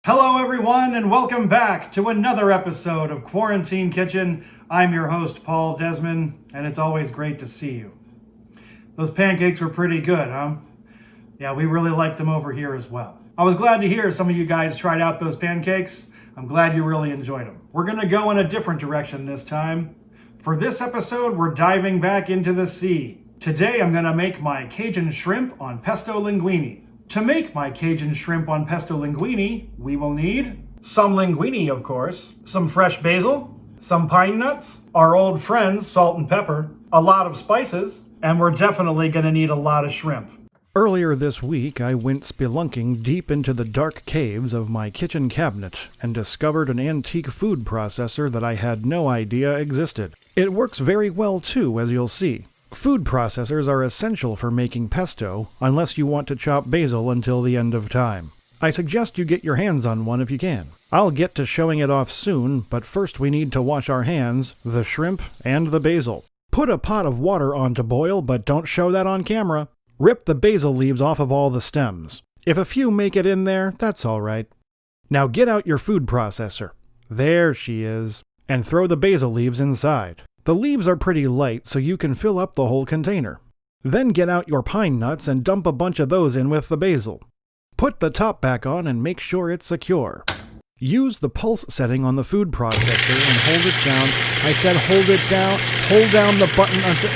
Hello everyone and welcome back to another episode of Quarantine Kitchen. I'm your host Paul Desman and it's always great to see you. Those pancakes were pretty good, huh? Yeah, we really like them over here as well. I was glad to hear some of you guys tried out those pancakes. I'm glad you really enjoyed them. We're gonna go in a different direction this time. For this episode, we're diving back into the sea. Today I'm gonna make my Cajun shrimp on pesto linguine. To make my Cajun shrimp on pesto linguine, we will need some linguine, of course, some fresh basil, some pine nuts, our old friends, salt and pepper, a lot of spices, and we're definitely going to need a lot of shrimp. Earlier this week, I went spelunking deep into the dark caves of my kitchen cabinet and discovered an antique food processor that I had no idea existed. It works very well too, as you'll see. Food processors are essential for making pesto, unless you want to chop basil until the end of time. I suggest you get your hands on one if you can. I'll get to showing it off soon, but first we need to wash our hands, the shrimp, and the basil. Put a pot of water on to boil, but don't show that on camera. Rip the basil leaves off of all the stems. If a few make it in there, that's all right. Now get out your food processor. There she is. And throw the basil leaves inside. The leaves are pretty light, so you can fill up the whole container. Then get out your pine nuts and dump a bunch of those in with the basil. Put the top back on and make sure it's secure. Use the pulse setting on the food processor and hold it down. I said hold it down. Hold down the button until...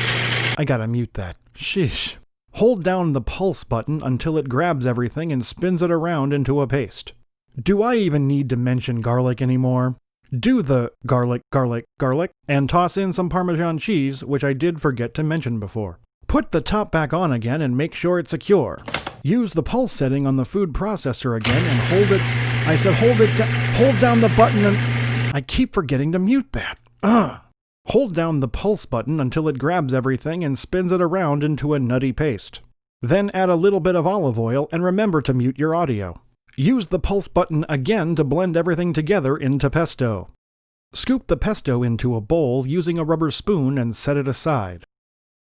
I gotta mute that. Sheesh. Hold down the pulse button until it grabs everything and spins it around into a paste. Do I even need to mention garlic anymore? Do the garlic, and toss in some Parmesan cheese, which I did forget to mention before. Put the top back on again and make sure it's secure. Use the pulse setting on the food processor again and hold it. I said hold down the button and... I keep forgetting to mute that. Hold down the pulse button until it grabs everything and spins it around into a nutty paste. Then add a little bit of olive oil and remember to mute your audio. Use the pulse button again to blend everything together into pesto. Scoop the pesto into a bowl using a rubber spoon and set it aside.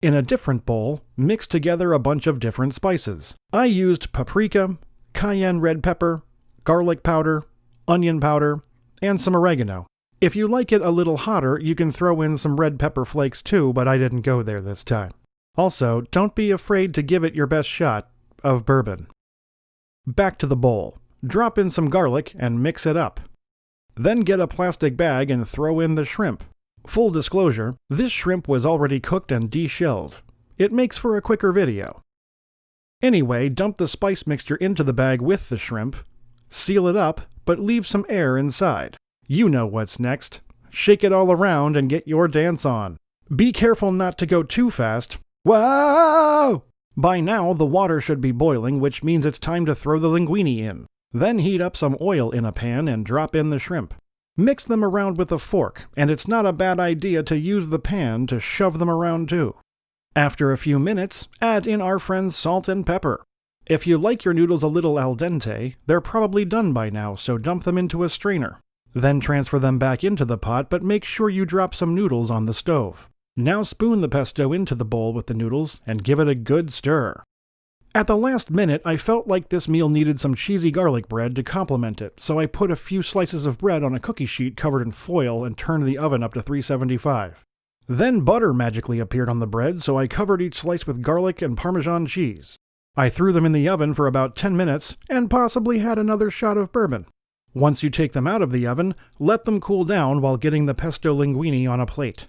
In a different bowl, mix together a bunch of different spices. I used paprika, cayenne red pepper, garlic powder, onion powder, and some oregano. If you like it a little hotter, you can throw in some red pepper flakes too, but I didn't go there this time. Also, don't be afraid to give it your best shot of bourbon. Back to the bowl. Drop in some garlic and mix it up. Then get a plastic bag and throw in the shrimp. Full disclosure, this shrimp was already cooked and de-shelled. It makes for a quicker video. Anyway, dump the spice mixture into the bag with the shrimp. Seal it up, but leave some air inside. You know what's next. Shake it all around and get your dance on. Be careful not to go too fast. Whoa! By now, the water should be boiling, which means it's time to throw the linguine in. Then heat up some oil in a pan and drop in the shrimp. Mix them around with a fork, and it's not a bad idea to use the pan to shove them around too. After a few minutes, add in our friends salt and pepper. If you like your noodles a little al dente, they're probably done by now, so dump them into a strainer. Then transfer them back into the pot, but make sure you drop some noodles on the stove. Now spoon the pesto into the bowl with the noodles and give it a good stir. At the last minute, I felt like this meal needed some cheesy garlic bread to complement it, so I put a few slices of bread on a cookie sheet covered in foil and turned the oven up to 375. Then butter magically appeared on the bread, so I covered each slice with garlic and Parmesan cheese. I threw them in the oven for about 10 minutes and possibly had another shot of bourbon. Once you take them out of the oven, let them cool down while getting the pesto linguine on a plate.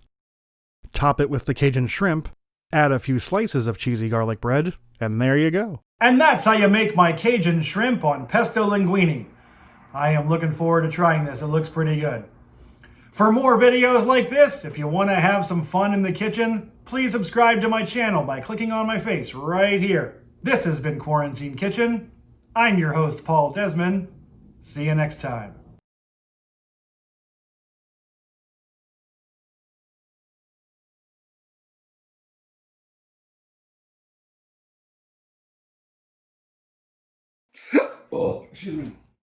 Top it with the Cajun shrimp, add a few slices of cheesy garlic bread, and there you go. And that's how you make my Cajun shrimp on pesto linguine. I am looking forward to trying this. It looks pretty good. For more videos like this, if you want to have some fun in the kitchen, please subscribe to my channel by clicking on my face right here. This has been Quarantine Kitchen. I'm your host, Paul Desman. See you next time. Oh, excuse me.